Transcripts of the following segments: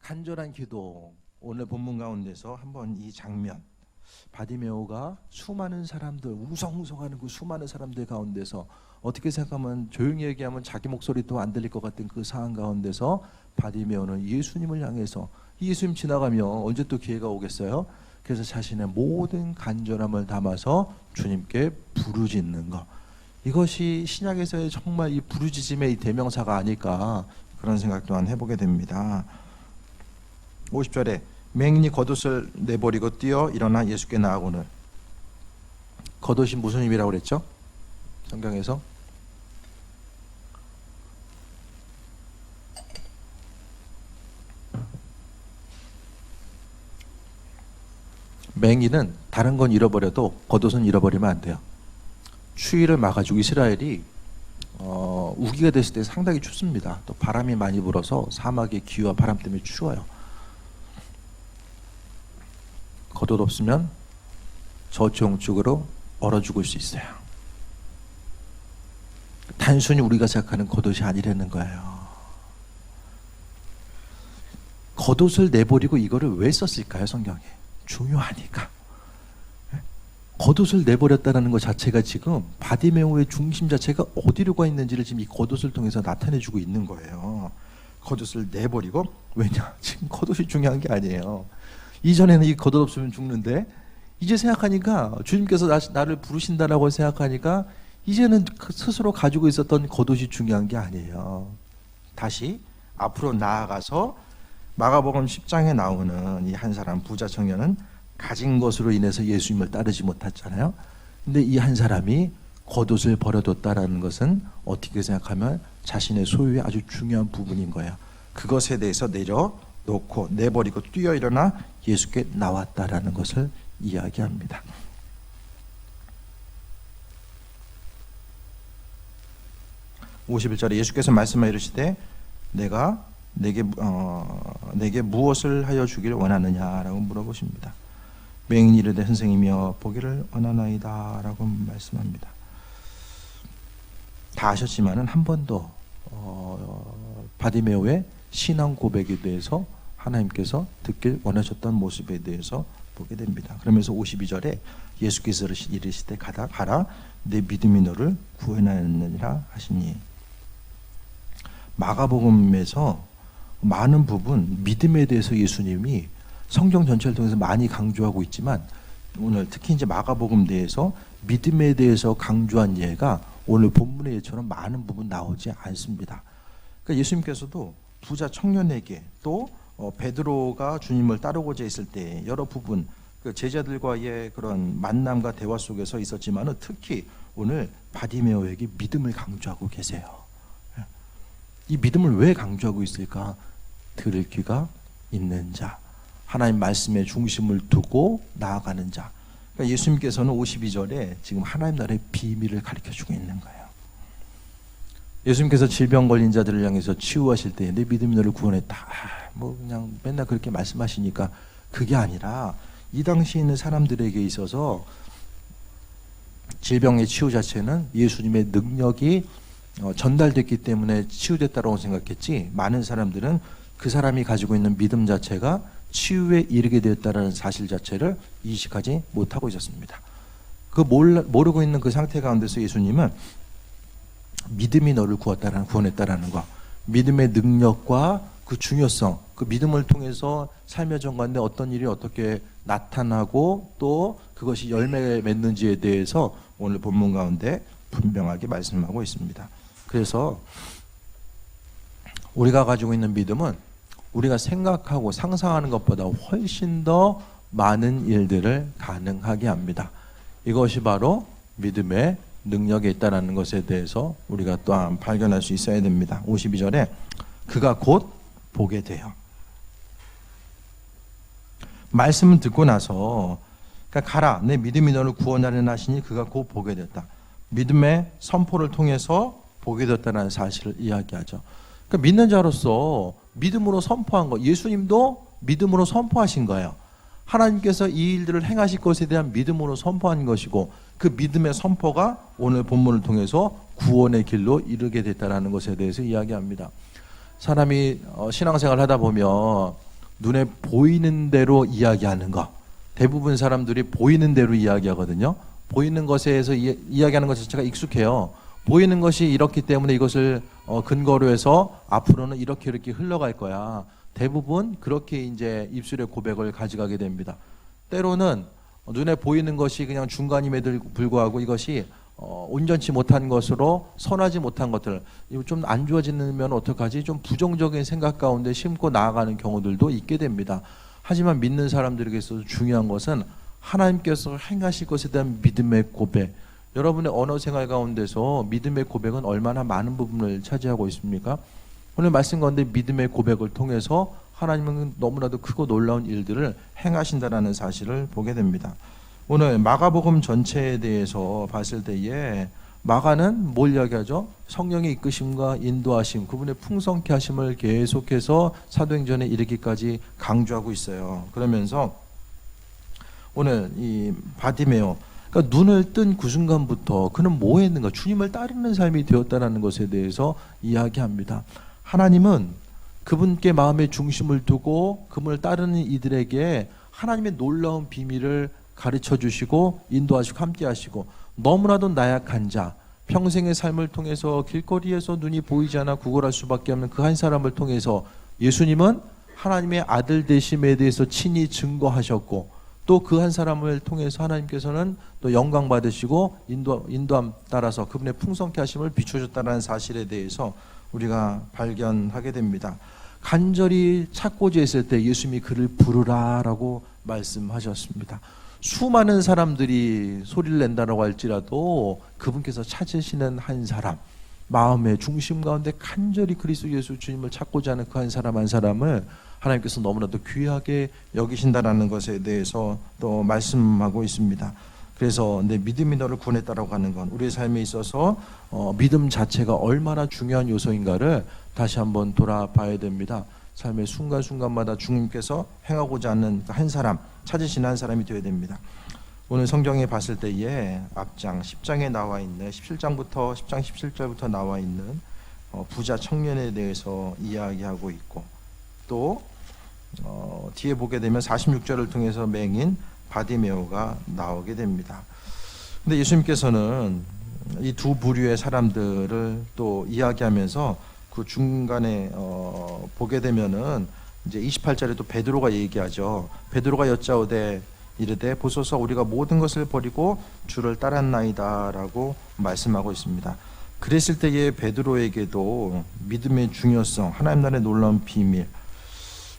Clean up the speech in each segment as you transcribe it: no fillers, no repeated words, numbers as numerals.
간절한 기도, 오늘 본문 가운데서 한번 이 장면, 바디메오가 수많은 사람들, 웅성웅성하는 그 수많은 사람들 가운데서 어떻게 생각하면 조용히 얘기하면 자기 목소리도 안 들릴 것 같은 그 상황 가운데서 바디메오는 예수님을 향해서, 예수님 지나가면 언제 또 기회가 오겠어요? 그래서 자신의 모든 간절함을 담아서 주님께 부르짖는 것, 이것이 신약에서의 정말 이 부르짖음의 이 대명사가 아닐까, 그런 생각 또한 해보게 됩니다. 50절에 맹인이 겉옷을 내버리고 뛰어 일어나 예수께 나아오늘. 겉옷이 무슨 의미라고 그랬죠? 성경에서 맹인은 다른 건 잃어버려도 겉옷은 잃어버리면 안 돼요. 추위를 막아주고, 이스라엘이 우기가 됐을 때 상당히 춥습니다. 또 바람이 많이 불어서 사막의 기후와 바람 때문에 추워요. 겉옷 없으면 저체온증으로 얼어 죽을 수 있어요. 단순히 우리가 생각하는 겉옷이 아니라는 거예요. 겉옷을 내버리고 이거를 왜 썼을까요? 성경에 중요하니까. 겉옷을 내버렸다는 것 자체가 지금 바디메오의 중심 자체가 어디로 가 있는지를 지금 이 겉옷을 통해서 나타내주고 있는 거예요. 겉옷을 내버리고, 왜냐? 지금 겉옷이 중요한 게 아니에요. 이전에는 이 겉옷 없으면 죽는데, 이제 생각하니까 주님께서 나를 부르신다라고 생각하니까 이제는 스스로 가지고 있었던 겉옷이 중요한 게 아니에요. 다시 앞으로 나아가서 마가복음 10장에 나오는 이 한 사람 부자 청년은 가진 것으로 인해서 예수님을 따르지 못했잖아요. 근데 이 한 사람이 겉옷을 버려뒀다라는 것은 어떻게 생각하면 자신의 소유의 아주 중요한 부분인 거예요. 그것에 대해서 내려놓고 내버리고 뛰어 일어나 예수께 나왔다라는 것을 이야기합니다. (51절에) 예수께서 말씀하여 이르시되 내가 내게 무엇을 하여 주기를 원하느냐라고 물어보십니다. 맹인이 이르되 선생이며 보기를 원하나이다 라고 말씀합니다. 다 아셨지만은 한 번 더 바디메오의 신앙 고백에 대해서 하나님께서 듣길 원하셨던 모습에 대해서 보게 됩니다. 그러면서 52절에 예수께서 이르시되 가라 내 믿음이 너를 구원하였느니라 하시니, 마가복음에서 많은 부분 믿음에 대해서 예수님이 성경 전체를 통해서 많이 강조하고 있지만, 오늘 특히 이제 마가복음 내에서 믿음에 대해서 강조한 예가 오늘 본문의 예처럼 많은 부분 나오지 않습니다. 그러니까 예수님께서도 부자 청년에게, 또 베드로가 주님을 따르고자 했을 때 여러 부분 그 제자들과의 그런 만남과 대화 속에서 있었지만은, 특히 오늘 바디메오에게 믿음을 강조하고 계세요. 이 믿음을 왜 강조하고 있을까? 들을 귀가 있는 자, 하나님 말씀에 중심을 두고 나아가는 자. 그러니까 예수님께서는 52절에 지금 하나님 나라의 비밀을 가르쳐주고 있는 거예요. 예수님께서 질병 걸린 자들을 향해서 치유하실 때 내 믿음이 너를 구원했다, 뭐 그냥 맨날 그렇게 말씀하시니까, 그게 아니라 이 당시에 있는 사람들에게 있어서 질병의 치유 자체는 예수님의 능력이 전달됐기 때문에 치유됐다고 생각했지, 많은 사람들은 그 사람이 가지고 있는 믿음 자체가 치유에 이르게 되었다는 사실 자체를 인식하지 못하고 있었습니다. 그 모르고 있는 그 상태 가운데서 예수님은 믿음이 너를 구원했다라는 거, 믿음의 능력과 그 중요성, 그 믿음을 통해서 삶의 정관에 어떤 일이 어떻게 나타나고 또 그것이 열매를 맺는지에 대해서 오늘 본문 가운데 분명하게 말씀하고 있습니다. 그래서 우리가 가지고 있는 믿음은 우리가 생각하고 상상하는 것보다 훨씬 더 많은 일들을 가능하게 합니다. 이것이 바로 믿음의 능력에 있다는 것에 대해서 우리가 또한 발견할 수 있어야 됩니다. 52절에 그가 곧 보게 돼요. 말씀을 듣고 나서, 그러니까 가라 내 믿음이 너를 구원하려나 하시니 그가 곧 보게 됐다. 믿음의 선포를 통해서 보게 됐다는 사실을 이야기하죠. 그러니까 믿는 자로서 믿음으로 선포한 거, 예수님도 믿음으로 선포하신 거예요. 하나님께서 이 일들을 행하실 것에 대한 믿음으로 선포한 것이고, 그 믿음의 선포가 오늘 본문을 통해서 구원의 길로 이르게 됐다는 것에 대해서 이야기합니다. 사람이 신앙생활을 하다 보면 눈에 보이는 대로 이야기하는 것. 대부분 사람들이 보이는 대로 이야기하거든요. 보이는 것에 대해서 이야기하는 것 자체가 익숙해요. 보이는 것이 이렇기 때문에 이것을 근거로 해서 앞으로는 이렇게 흘러갈 거야. 대부분 그렇게 이제 입술의 고백을 가져가게 됩니다. 때로는 눈에 보이는 것이 그냥 중간임에도 불구하고 이것이 온전치 못한 것으로 선하지 못한 것들, 좀 안 좋아지면 어떡하지? 좀 부정적인 생각 가운데 심고 나아가는 경우들도 있게 됩니다. 하지만 믿는 사람들에게 있어서 중요한 것은 하나님께서 행하실 것에 대한 믿음의 고백. 여러분의 언어 생활 가운데서 믿음의 고백은 얼마나 많은 부분을 차지하고 있습니까? 오늘 말씀 가운데 믿음의 고백을 통해서 하나님은 너무나도 크고 놀라운 일들을 행하신다라는 사실을 보게 됩니다. 오늘 마가복음 전체에 대해서 봤을 때에 마가는 뭘 이야기하죠? 성령의 이끄심과 인도하심, 그분의 풍성케 하심을 계속해서 사도행전에 이르기까지 강조하고 있어요. 그러면서 오늘 이 바디메오, 그러니까 눈을 뜬 그 순간부터 그는 뭐 했는가? 주님을 따르는 삶이 되었다는 것에 대해서 이야기합니다. 하나님은 그분께 마음의 중심을 두고 그분을 따르는 이들에게 하나님의 놀라운 비밀을 가르쳐 주시고 인도하시고 함께 하시고, 너무나도 나약한 자, 평생의 삶을 통해서 길거리에서 눈이 보이지 않아 구걸할 수밖에 없는 그 한 사람을 통해서 예수님은 하나님의 아들 되심에 대해서 친히 증거하셨고, 또 그 한 사람을 통해서 하나님께서는 또 영광 받으시고 인도함 따라서 그분의 풍성케 하심을 비춰줬다는 사실에 대해서 우리가 발견하게 됩니다. 간절히 찾고자 했을 때 예수님이 그를 부르라라고 말씀하셨습니다. 수많은 사람들이 소리를 낸다라고 할지라도 그분께서 찾으시는 한 사람, 마음의 중심 가운데 간절히 그리스도 예수 주님을 찾고자 하는 그 한 사람 한 사람을 하나님께서 너무나도 귀하게 여기신다라는 것에 대해서 또 말씀하고 있습니다. 그래서 내 믿음이 너를 구원했다라고 하는 건 우리의 삶에 있어서 믿음 자체가 얼마나 중요한 요소인가를 다시 한번 돌아봐야 됩니다. 삶의 순간순간마다 주님께서 행하고자 하는 한 사람, 찾으시는 한 사람이 되어야 됩니다. 오늘 성경에 봤을 때에 앞장 10장에 나와 있는 17장부터 10장 17절부터 나와 있는 부자 청년에 대해서 이야기하고 있고, 또 뒤에 보게 되면 46절을 통해서 맹인 바디메오가 나오게 됩니다. 근데 예수님께서는 이 두 부류의 사람들을 또 이야기하면서 그 중간에 보게 되면은 이제 28절에 또 베드로가 얘기하죠. 베드로가 여짜오되 이르되 보소서 우리가 모든 것을 버리고 주를 따랐나이다라고 말씀하고 있습니다. 그랬을 때에 베드로에게도 믿음의 중요성, 하나님 나라의 놀라운 비밀,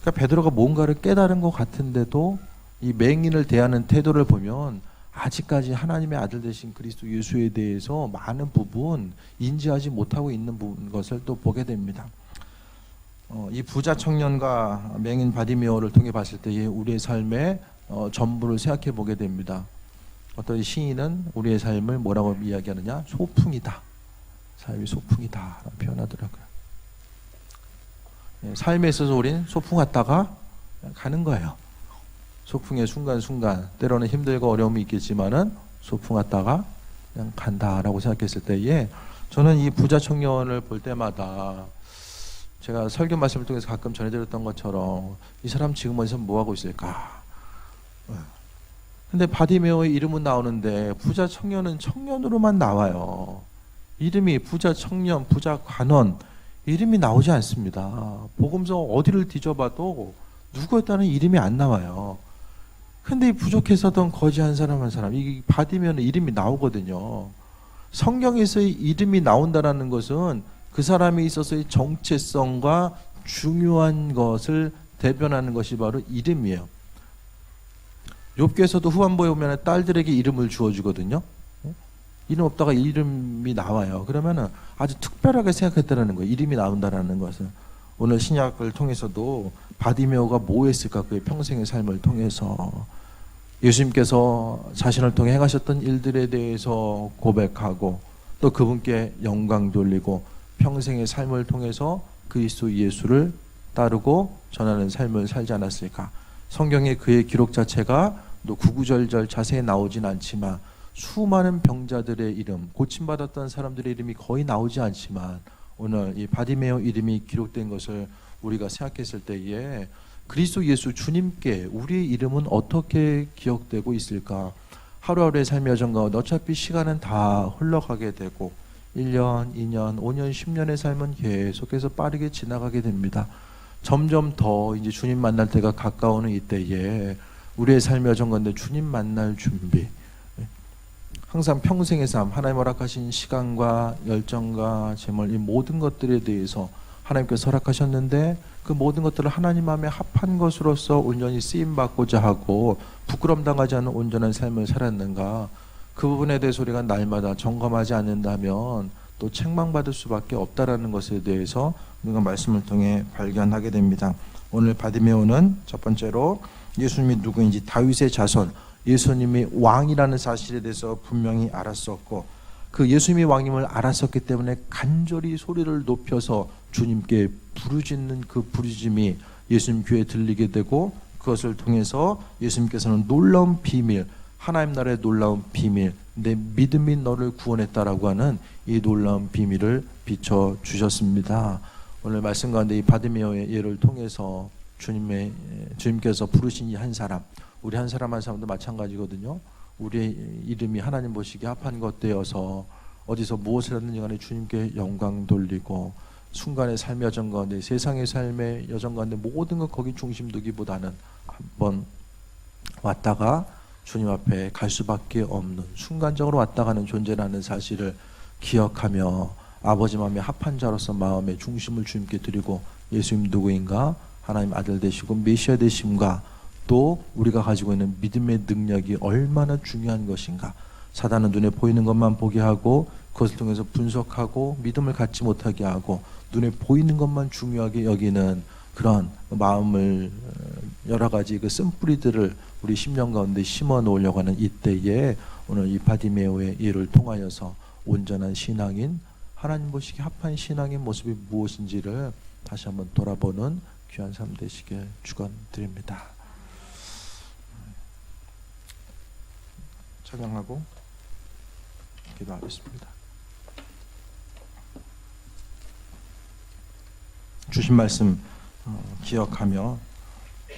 그러니까 베드로가 뭔가를 깨달은 것 같은데도 이 맹인을 대하는 태도를 보면 아직까지 하나님의 아들 되신 그리스도 예수에 대해서 많은 부분 인지하지 못하고 있는 것을 또 보게 됩니다. 이 부자 청년과 맹인 바디메오를 통해 봤을 때에 우리의 삶의 전부를 생각해 보게 됩니다. 어떤 시인은 우리의 삶을 뭐라고 이야기하느냐? 소풍이다. 삶이 소풍이다 라고 표현하더라고요. 삶에 있어서 우리는 소풍 갔다가 가는 거예요. 소풍의 순간순간, 때로는 힘들고 어려움이 있겠지만은 소풍 갔다가 그냥 간다라고 생각했을 때에, 저는 이 부자 청년을 볼 때마다 제가 설교 말씀을 통해서 가끔 전해드렸던 것처럼 이 사람 지금 어디서 뭐 하고 있을까? 근데 바디메오의 이름은 나오는데 부자 청년은 청년으로만 나와요. 이름이 부자 청년, 부자 관원, 이름이 나오지 않습니다. 복음서 어디를 뒤져봐도 누구였다는 이름이 안 나와요. 근데 이 부족해서던 거지 한 사람, 이 바디메오는 이름이 나오거든요. 성경에서의 이름이 나온다라는 것은 그 사람에 있어서의 정체성과 중요한 것을 대변하는 것이 바로 이름이에요. 욥기에서도 후반부에 보면 딸들에게 이름을 주어주거든요. 이름 없다가 이름이 나와요. 그러면은 아주 특별하게 생각했다는 거예요. 이름이 나온다라는 것은. 오늘 신약을 통해서도 바디메오가 뭐 했을까? 그의 평생의 삶을 통해서 예수님께서 자신을 통해 행하셨던 일들에 대해서 고백하고, 또 그분께 영광 돌리고 평생의 삶을 통해서 그리스도 예수를 따르고 전하는 삶을 살지 않았을까? 성경에 그의 기록 자체가 또 구구절절 자세히 나오진 않지만 수많은 병자들의 이름, 고침받았던 사람들의 이름이 거의 나오지 않지만 오늘 이 바디메오 이름이 기록된 것을 우리가 생각했을 때에 그리스도 예수 주님께 우리의 이름은 어떻게 기억되고 있을까? 하루하루의 삶의 여정 가운데 어차피 시간은 다 흘러가게 되고 1년, 2년, 5년, 10년의 삶은 계속해서 빠르게 지나가게 됩니다. 점점 더 이제 주님 만날 때가 가까우는 이때에 우리의 삶의 여정 가운데 주님 만날 준비, 항상 평생의 삶, 하나님 허락하신 시간과 열정과 재물, 이 모든 것들에 대해서 하나님께서 허락하셨는데 그 모든 것들을 하나님 마음에 합한 것으로서 온전히 쓰임받고자 하고 부끄럼 당하지 않는 온전한 삶을 살았는가, 그 부분에 대해서 우리가 날마다 점검하지 않는다면 또 책망받을 수밖에 없다라는 것에 대해서 우리가 말씀을 통해 발견하게 됩니다. 오늘 바디메오는 첫 번째로 예수님이 누구인지, 다윗의 자손, 예수님이 왕이라는 사실에 대해서 분명히 알았었고, 그 예수님이 왕임을 알았었기 때문에 간절히 소리를 높여서 주님께 부르짖는 그 부르짖음이 예수님 귀에 들리게 되고, 그것을 통해서 예수님께서는 놀라운 비밀, 하나님 나라의 놀라운 비밀, 내 믿음이 너를 구원했다라고 하는 이 놀라운 비밀을 비춰주셨습니다. 오늘 말씀 가운데 이 바디메오의 예를 통해서 주님께서 부르신 이 한 사람, 우리 한 사람 한 사람도 마찬가지거든요. 우리의 이름이 하나님 보시기에 합한 것 되어서 어디서 무엇을 하든지 간에 주님께 영광 돌리고, 순간의 삶의 여정 가운데, 세상의 삶의 여정 가운데 모든 것 거기 중심 두기보다는 한번 왔다가 주님 앞에 갈 수밖에 없는, 순간적으로 왔다 가는 존재라는 사실을 기억하며 아버지 마음에 합한 자로서 마음의 중심을 주님께 드리고, 예수님 누구인가, 하나님 아들 되시고 메시아 되심과 또 우리가 가지고 있는 믿음의 능력이 얼마나 중요한 것인가, 사단은 눈에 보이는 것만 보게 하고 그것을 통해서 분석하고 믿음을 갖지 못하게 하고 눈에 보이는 것만 중요하게 여기는 그런 마음을, 여러 가지 그 쓴뿌리들을 우리 심령 가운데 심어 놓으려고 하는 이때에 오늘 이 바디메오의 예를 통하여서 온전한 신앙인, 하나님 보시기에 합한 신앙의 모습이 무엇인지를 다시 한번 돌아보는 귀한 삶 되시길 축원드립니다. 찬양하고 기도하겠습니다. 주신 말씀 기억하며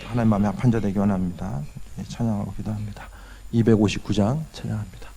하나님 마음에 합한 자 되기 원합니다. 찬양하고 기도합니다. 259장 찬양합니다.